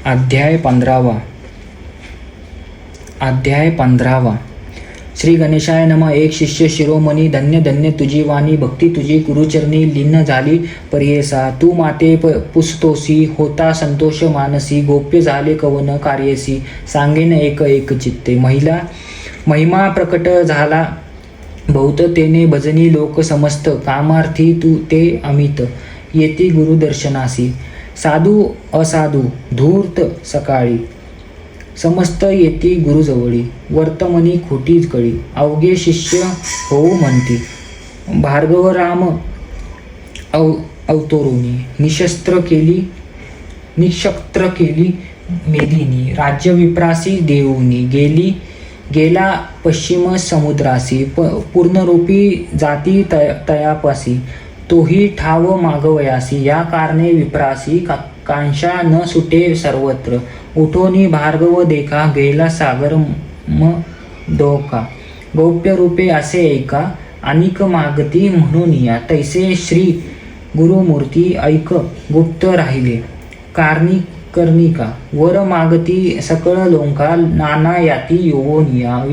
अध्याय 15 श्री गणेशाय नमः. एक शिष्य शिरोमणी, धन्य धन्य तुझी वाणी, भक्ती तुझी गुरुचरणी लीन झाली परियेसा. तू माते पुसतोसी, होता संतोष मानसी, गोप्य झाले कवन कार्यसी, सांगेन एक एक चित्ते. महिमा प्रकट झाला बहुततेने, भजनी लोक समस्त, कामार्थी तू ते अमित, येती गुरुदर्शनासी. साधू असाधू धूर्त सकाळी, समस्त येती गुरुजवळी, वर्तमनी खोटीच कळी, अवघे शिष्य होऊ म्हणती. भार्गवराम अवतरुणी, निशस्त्र केली मेदिनी, राज्य विप्रासी देऊनी, गेला पश्चिम समुद्रासी, पूर्णरूपी जाती तयापासी, तोही ठाव मागवयासी. या कारणे विप्रासी, कांक्षा न सुटे सर्वत्र, उठोनी भार्गव देखा, गेला सागर डोका. गौप्य रूपे असे ऐका, अनिक मागती म्हणून या, तैसे श्री गुरुमूर्ती ऐक गुप्त राहिले. कर्णिका वर मागती सकळ लोंका, नाना याती योगोनिया.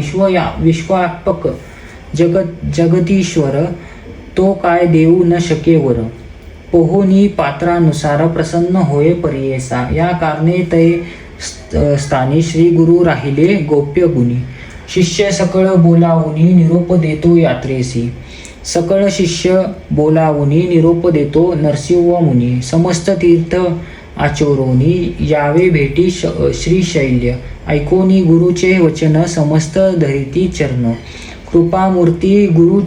विश्वात्मक जगतीश्वर, तो काय देऊ न शके वर, पोहोनी पात्रानुसार, प्रसन्न होय परियेसा. या कारणे ते स्थानी श्री गुरु राहिले गोप्य गुणी. शिष्य सकळ बोलावुनी, निरोप देतो यात्रेसी. सकळ शिष्य बोलावुनी, निरोप देतो नरसिंह मुनी. समस्त तीर्थ आचोरोनी, यावे भेटी श्रीशैल्य. ऐकोनी गुरुचे वचन, समस्त धरिती चरण. कृपामूर्ती गुरु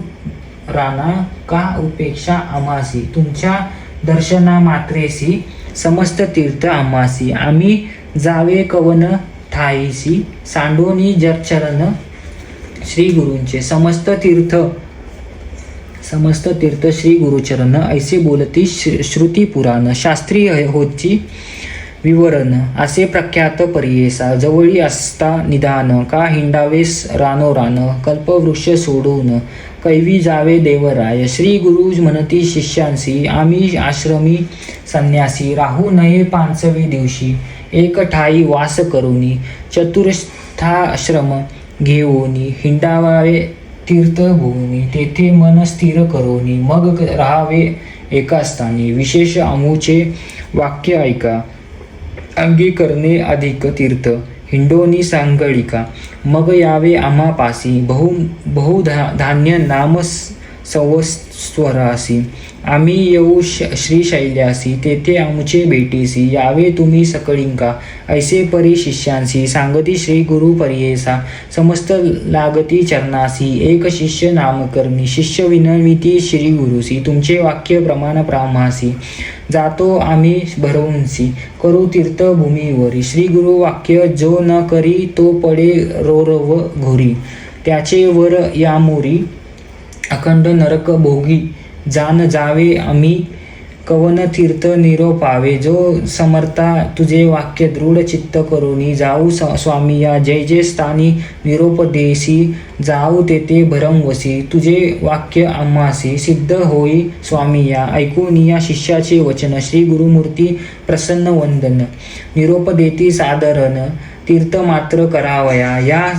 राणा, का उपेक्षा आम्हासी. तुमच्या दर्शना मात्रेसी, समस्त तीर्थ आम्हासी. आम्ही जावे कवन ठाईसी, सांडोनी चरण श्री गुरूंचे. समस्त तीर्थ श्री गुरुचरण, ऐसे बोलती श्रुती पुराण. शास्त्री होती विवरण, असे प्रख्यात परियेसा. जवळी असता निदान, का हिंडावेस रानोरान, कल्पवृक्ष सोडून, कैवी जावे देवराय. श्री गुरु म्हणती शिष्यांसी, आम्ही आश्रमी संन्यासी. राहू नये पांचवे दिवशी, एक ठाई वास करुनी. चतुर्थाश्रम घेऊनी, हिंडावे तीर्थभूमी. तेथे मन स्थिर करोनी, मग राहावे एका स्थानी. विशेष अमुचे वाक्य ऐका, अंगी करणे अधिक तीर्थ, हिंडोनी सांगळिका. मग यावे आम्हा पासी, बहुधान्य नाम संवत्सरासी. आम्ही येऊ श्रीशैल्यासी, तेथे आमचे भेटीसी. यावे तुम्ही सकळिंका, ऐसे परी शिष्यांसी. सांगती श्री गुरु परियेसा, समस्त लागती चरणासी. एक शिष्य नामकरणी, शिष्य विनमिती श्री गुरुसी. तुमचे वाक्य प्रमाण ब्राह्मासी, जातो आम्ही भरवूनसी. करू तीर्थभूमीवरी, श्री गुरु वाक्य जो न करी, तो पडे रोरव घोरी. त्याचे वर यामोरी, अखंड नरक भोगी. जान जावे आम्ही कवन तीर्थ निरोपावे. जो समर्था तुझे वाक्य दृढ चित्त करोनी, जाऊ स्वामी या जय जय स्थानी निरोपदेसी. जाऊ तेथे भरमवसी, तुझे वाक्य आम्हासी सिद्ध होई स्वामी या. ऐकून या शिष्याचे वचन, श्री गुरुमूर्ती प्रसन्न वंदन. निरोप देती सादरण, तीर्थ मात्र करावया. या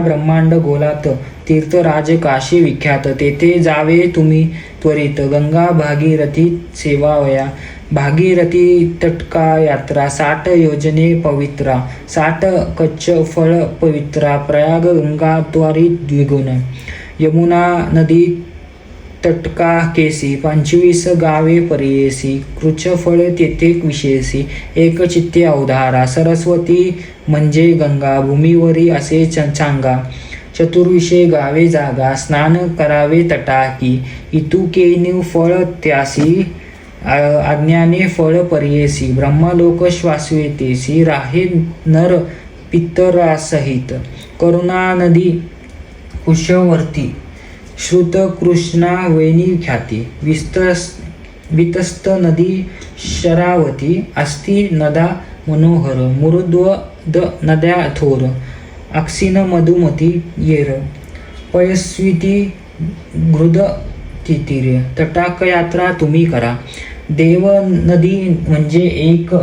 ब्रह्मांड गोलात, तीर्थराज काशी विख्यात. तेथे जावे तुम्ही त्वरित, गंगा भागीरथी सेवावया. भागीरथी तटका यात्रा, 60 योजने पवित्रा. 60 कच्छ फळ पवित्रा, प्रयाग गंगा द्वारी द्विगुण. यमुना नदी तटका केसी, 25 गावे परियेसी. कृच्छ फळ तेथे विशेषी, एक चित्ते अवधारा. सरस्वती म्हणजे गंगा, भूमीवरी असे सांगा. चतुर्विशे गावे जागा, स्नान करावे तटाकी. इतुकेनी फळ त्यासी, अज्ञाने फळ परियेसी. ब्रह्मलोक श्वासवेतेसी, राहे नर पितरासहित. करुणा नदी कुशवर्ती, श्रुत कृष्णा वैनी ख्याती. वितस्त नदी शरावती, अस्ति नदा मनोहर. मुरुद्वद नद्या थोर, अक्षिण मधुमती येर. पयस्विती घृद तितीर. तटाक यात्रा तुम्ही करा, देव नदी म्हणजे एक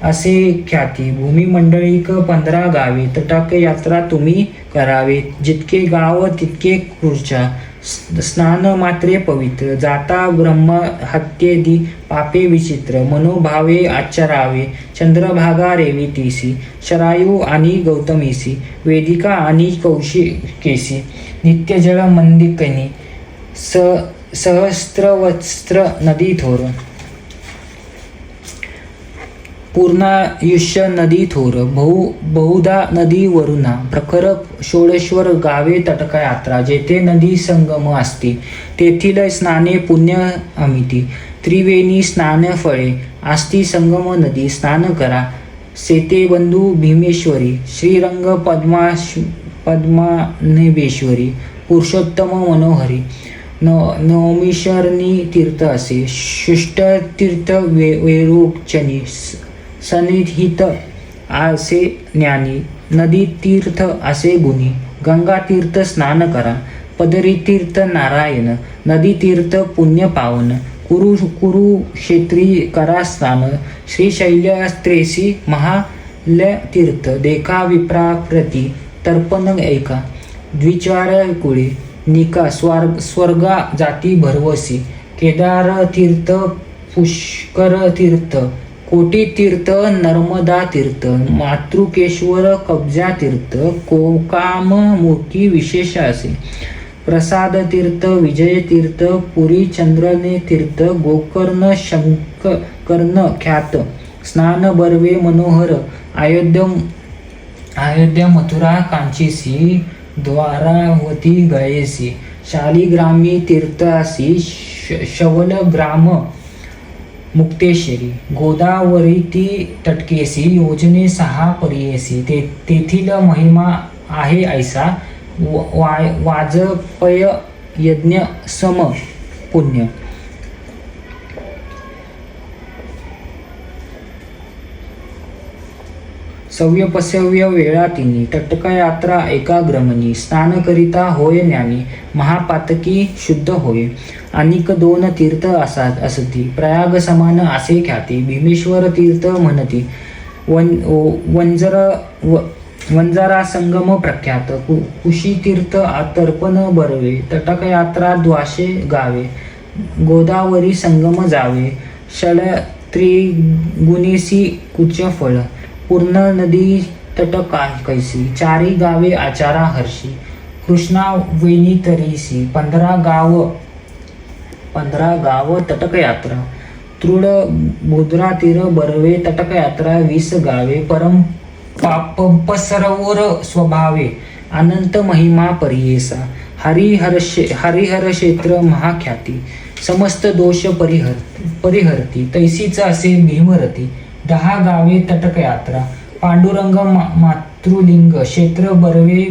असे ख्याती. भूमिमंडळीक 15 गावे, तटाक यात्रा तुम्ही करावे. जितके गाव तितके कृचा, स्नान मात्रे पवित्र. जाता ब्रह्म हत्येदी पापे विचित्र, मनोभावे आचरावे. चंद्रभागा रेवितीसी, शरायू आणि गौतमीसी, वेदिका आणि कौशिकेसी. नित्यजळ मंदिकनी, सहस्त्रवस्त्र नदी थोर. पूर्णायुष्य नदी थोर, बहुधा नदी वरुणा. प्रखर षोडश्वर गावे तटका यात्रा, जेथे नदी संगम असते तेथील स्नाने पुण्य अमिती. त्रिवेणी स्नान फळे आस्ती संगम नदी, स्नान करा सेते बंधू भीमेश्वरी. श्रीरंग पद्मानेश्वरी, पुरुषोत्तम मनोहरी. नवमीशरणी तीर्थ असे, शिष्ट तीर्थ वेरुचनी. सन्निहित असे ज्ञानी, नदी तीर्थ असे गुणी. गंगा तीर्थ स्नान करा, पदरी तीर्थ नारायण. नदी तीर्थ पुण्य पावन, कुरुक्षेत्री करा स्नान. श्रीशैल्य त्रेसी महाल्य तीर्थ, देखा विप्राप्रती तर्पण ऐका. द्विचार कुळे निका, स्वर्गा जाती भरवसी. केदार तीर्थ, पुष्कर तीर्थ, कोटी तीर्थ, नर्मदा तीर्थ. मातृकेश्वर कब्जा तीर्थ, कोकाम मूर्ती विशेष असे. प्रसाद तीर्थ, विजय तीर्थ, पुरी चंद्रने तीर्थ. गोकर्ण शंकर्ण ख्यात, स्नान बर्वे मनोहर. अयोध्या मथुरा कांचीसी, द्वारावती गळेसी. शालिग्रामी तीर्थासी, शवल ग्राम मुक्तेश्वरी. गोदावरी तटकेसी, योजने 6 परियेसी. तेथील महिमा आहे ऐसा, वाजपय यज्ञ सम पुण्य. सव्यपसव्य वेळा तिनी, तटका यात्रा एकाग्रमणी. स्नान करिता होय ज्ञानी, महापातकी शुद्ध होय. अनिक 2 तीर्थ असती, प्रयाग समान असे ख्याती. भीमेश्वर तीर्थ म्हणती, वंजारा संगम प्रख्यात. कुशी तीर्थ तर्पण बर्वे. तटक यात्रा द्वाशे गावे, गोदावरी संगम जावे. शळ त्रिगुणेसी कुच फळ, पूर्ण नदी तट कैसी. 4 गावे आचारा हर्षी, कृष्णा वेणी तरीसी. 15 गाव तटक यात्रा. तृड बुद्रा तीर बर्वे. तटक यात्रा 20 गावे. परम पापसरोवर स्वभावे, अनंत महिमा परियेसा. हरिहर क्षेत्र महाख्याती, समस्त दोष परिहरती. तैसीच असे भीमरती. 10 गावे तटक यात्रा. पांडुरंग मातृलिंग, क्षेत्र बर्वे.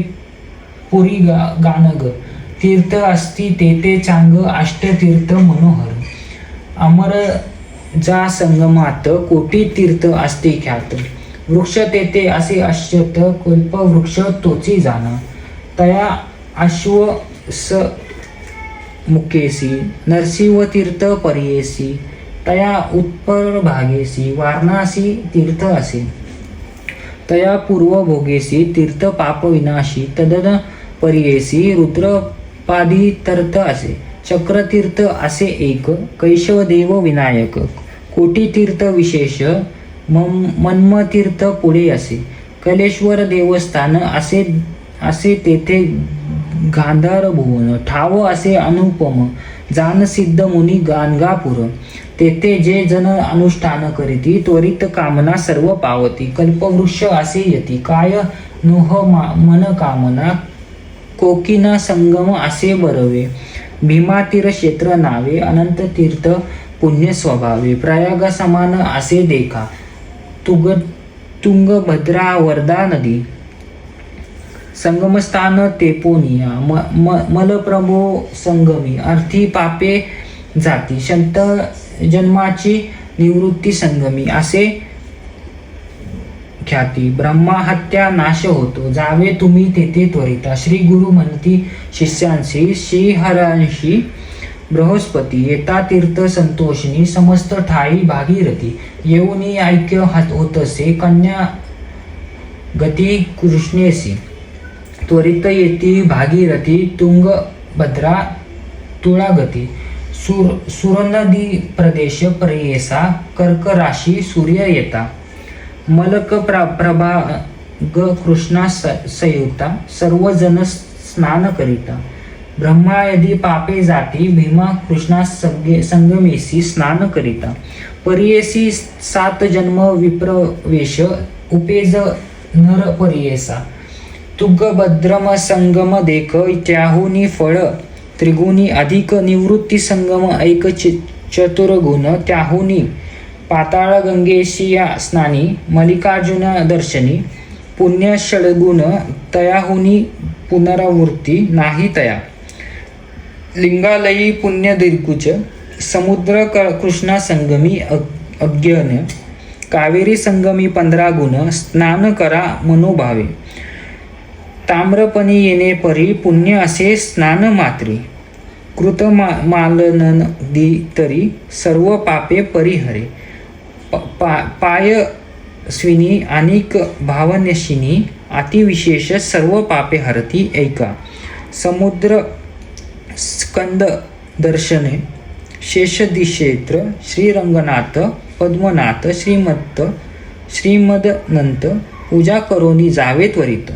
पुरी गानग तीर्थ असती, तेथे चांग अष्टतीर्थ मनोहर. अमर जा संगमात, कोटी तीर्थ असते ख्यात. वृक्ष तेथे असे अश्वत, कल्प वृक्ष तोची जाणा. तया अश्व मुकेसी, नरसिंह तीर्थ परियेसी. तया उत्पर भागेसी, वारणासी तीर्थ असे. तया पूर्व भोगेसी, तीर्थ पाप विनाशी. तदन परियेसी, रुद्रपादी तीर्थ असे. चक्रतीर्थ असे एक, कैशवदेव विनायक. कोटी तीर्थ विशेष, मन्मतीर्थ पुढे असे. कलेश्वर देवस्थान असे तेथे गांधार भुवन. ठाव असे अनुपम, जानसिद्ध मुनी गाणगापूर. तेथे जे जन अनुष्ठान करीती, त्वरित कामना सर्व पावती. कल्पवृक्ष असे यती, काय नोह मन कामना. कोकिना संगम असे बरवे. भीमातीर क्षेत्र नावे, अनंत तीर्थ पुण्य स्वभावे. प्रयाग समान असे देखा, तुंगभद्रा वर्धा नदी. संगमस्थान तेपोनिया, मलप्रभो संगमी. अर्थी पापे जाती, संत जन्माची निवृत्ती संगमी असे ख्याती. ब्रह्मा हत्या नाश होतो, जावे तुम्ही तेथे त्वरिता. श्री गुरु म्हणती शिष्यांशी, श्रीहरांशी. बृहस्पती येता तीर्थ संतोषिनी समस्त ठाई भागीरथी येऊनी ऐक्य होतसे कन्या गती कृष्णेसी त्वरित येती भागीरथी तुंगभद्रा तुळागती सुरनदी प्रदेश प्रेयसा कर्क राशी सूर्य येता मलक प्रभा ग कृष्णा संयुक्ता सर्वजन स्नान करिता ब्रह्मायदी पापे जाती भीमा कृष्णा संगमेसी स्नान करिता परियेसी 7 जन्म विप्रवेश उपेज नर परियेसा तुगभद्रम संगम देख त्याहुनी फळ त्रिगुणी अधिक निवृत्ती संगम ऐक चतुर्गुण त्याहुनी पाताळ गंगेशिया स्नानी मल्लिकार्जुन दर्शनी पुण्य षडगुण तयाहुनी पुनरावृत्ती नाही तया लिंगालयी पुण्य दिग्गुज समुद्र कृष्णा संगमी अज्ञान कावेरी संगमी 15 गुण स्नान करा मनोभावे ताम्रपणी येणे परी पुण्य असे स्नान मात्री कृत मालन दी तरी सर्व पापे परिहरे पाय स्विनी अनिक भावनशिनी अतिविशेष सर्व पापे हरती ऐका समुद्र स्कंद दर्शने शेषदिक्षेत्र श्रीरंगनाथ पद्मनाथ श्रीमदनंत पूजा करोनी जावे त्वरित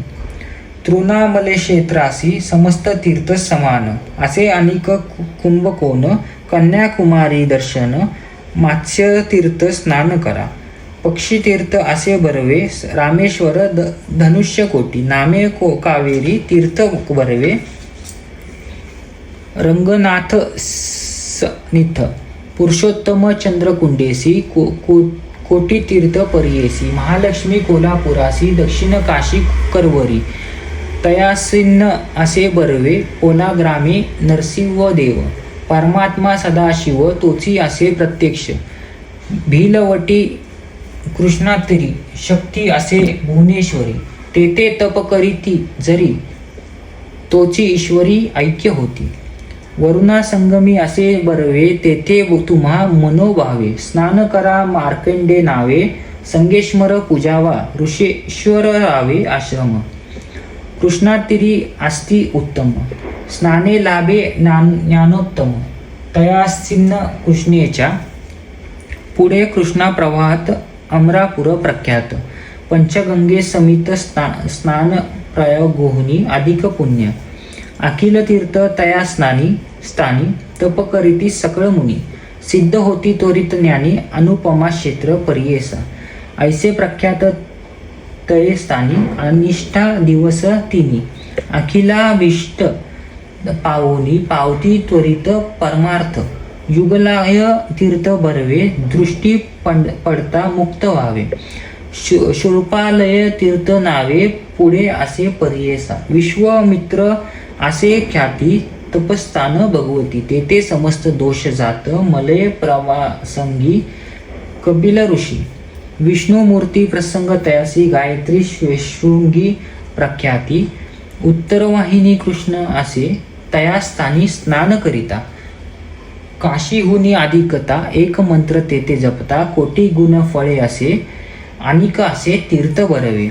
तृणामले क्षेत्रासी समस्त तीर्थ समान असे अनेक कुंभकोण कन्याकुमारी दर्शन मात्स्य तीर्थ स्नान करा पक्षी तीर्थ असे बरवे रामेश्वर धनुष्य कोटी नामे कावेरी तीर्थ बरवे रंगनाथ निथ पुरुषोत्तम चंद्रकुंडेसी कोटी तीर्थ परियेसी महालक्ष्मी कोल्हापुरासी दक्षिण काशी करवरी तयासिन्न असे बरवे कोलाग्रामी नरसिंहदेव परमात्मा सदाशिव तोची असे प्रत्यक्ष भीलवटी कृष्णातिरी शक्ती असे भुवनेश्वरी तेथे तप करीती जरी तोची ईश्वरी ऐक्य होती वरुणा संगमी असे बरवे तेथे तुम्हा मनोभावे स्नान करा मार्कंडे नावे संगेश्वर पूजावा ऋषेश्वर रावे आश्रम कृष्णातिरी अस्ति उत्तम स्नाने लाभे ज्ञानोत्तम तयासिन्न कृष्णेच्या पुढे कृष्णा प्रवाहात अमरापुर प्रख्यात पंचगंगे समित स्नान प्रयोगोहुनी अधिक पुण्य अखिल तीर्थ तया स्थानी तप करीती सकळ मुनी सिद्ध होती त्वरित ज्ञानी अनुपमा क्षेत्र परियेसा ऐसे प्रख्यात तये स्थानी अनिष्ठा दिवस तिनी अखिलाभिष्ट पावोनी पावती त्वरित परमार्थ युगलाय तीर्थ बरवे दृष्टी पडता मुक्त व्हावे शूर्पालय तीर्थ नावे पुढे असे परियेसा विश्वामित्र असे ख्याती तपस्थान भगवती तेथे समस्त दोष जात मलय प्रवासंगी कपिल ऋषी विष्णुमूर्ती प्रसंग तयासी गायत्री शृंगी प्रख्याती उत्तरवाहिनी कृष्ण असे तया स्थानी स्नान करिता काशीहुनी अधिकता एक मंत्र तेथे जपता कोटी गुण फळे असे अनिक असे तीर्थ बरवे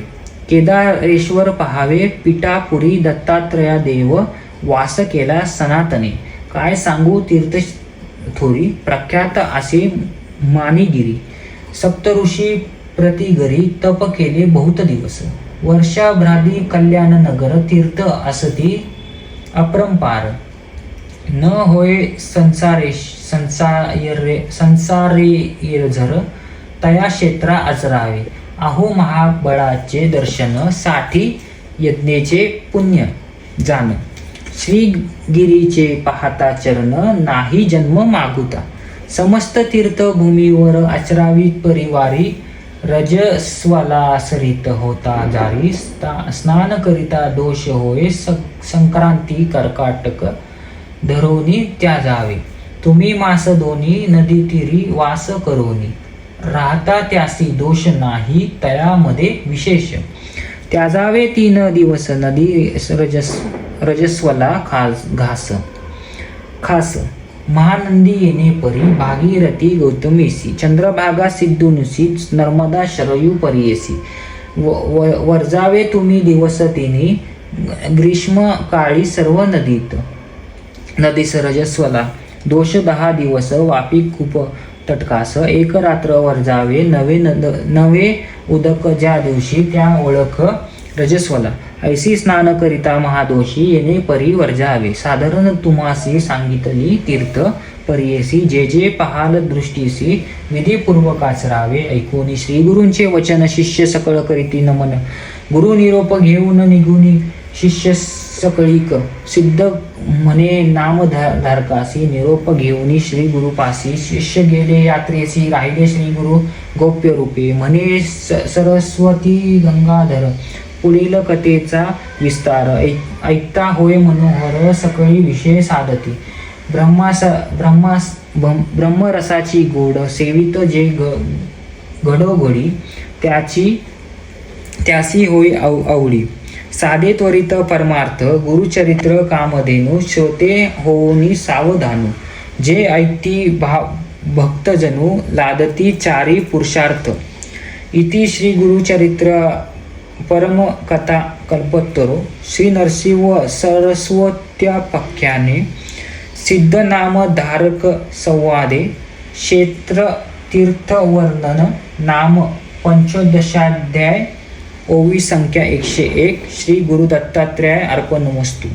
केदारेश्वर पहावे पिठापुरी दत्तात्रया देव वास केला सनातने काय सांगू तीर्थ थोरी प्रख्यात असे मानिगिरी सप्तऋषी प्रतिगरी तप केले बहुत दिवस वर्षाभ्रादी कल्याण नगर तीर्थ असती अपरंपार न होय संसारे झर तया क्षेत्रा अजरावे अहो महाबळाचे दर्शन साठी यज्ञेचे पुण्य जाण श्रीगिरीचे पाहता चरण नाही जन्म मागुता समस्त तीर्थभूमीवर आचरावी परिवारी रजस्वला सरित होता जारी स्नान करिता दोष होय संक्रांती कर्काटक धरोनी त्या जावे तुम्ही मास दोन्ही नदी तीरी वास करोनी राहता त्यासी दोष नाही तयामध्ये विशेष त्या जावे 3 दिवस नदी रजस्वला खास महानंदी येणे परी भागीरथी गौतमीसी चंद्रभागा सिद्धुनुसी नर्मदा शरयू परियेसी वर्जावे तुम्ही दिवस तिनी ग्रीष्म काळी सर्व नदीस रजस्वला दोष 10 दिवस वापी खूप तटकास एक रात्र वर्जावे नवे उदक ज्या दिवशी त्या ओळख रजस्वला ऐसी स्नान करिता महादोषी येणे परी वर्जावे साधारण तुम्हासी सांगितली तीर्थ परियेसी जे जे पहाल दृष्टीसी विधीपूर्वक आचरावे ऐकूनी श्री गुरूंचे वचन शिष्य सकळ करीती नमन गुरु निरोप घेऊन निघूनी शिष्य सकळीक सिद्ध म्हणे नाम धारकासी निरोप घेऊनी श्री गुरुपासी शिष्य गेले यात्रेसी राहिले श्री गुरु गोप्य रूपे म्हणे सरस्वती गंगाधर पुढील कथेचा विस्तार ऐकता होय मनोहर सकळी विषय साधती ब्रह्मरसाची गोड सेवित जे घडोघडी त्याची होय आवडी साधे त्वरित परमार्थ गुरुचरित्र कामधेनु श्रोते होऊनी सावधानू जे ऐकती भक्तजनू लादती चारी पुरुषार्थ इति श्री गुरुचरित्र परम कथा कल्पतरो श्री नरसिंह सरस्वत्याख्याने सिद्ध नाम धारक संवादे क्षेत्र तीर्थवर्णन नाम पंचदशाध्याय ओवी संख्या 101 श्री गुरु दत्तात्रय अर्पणमस्तु।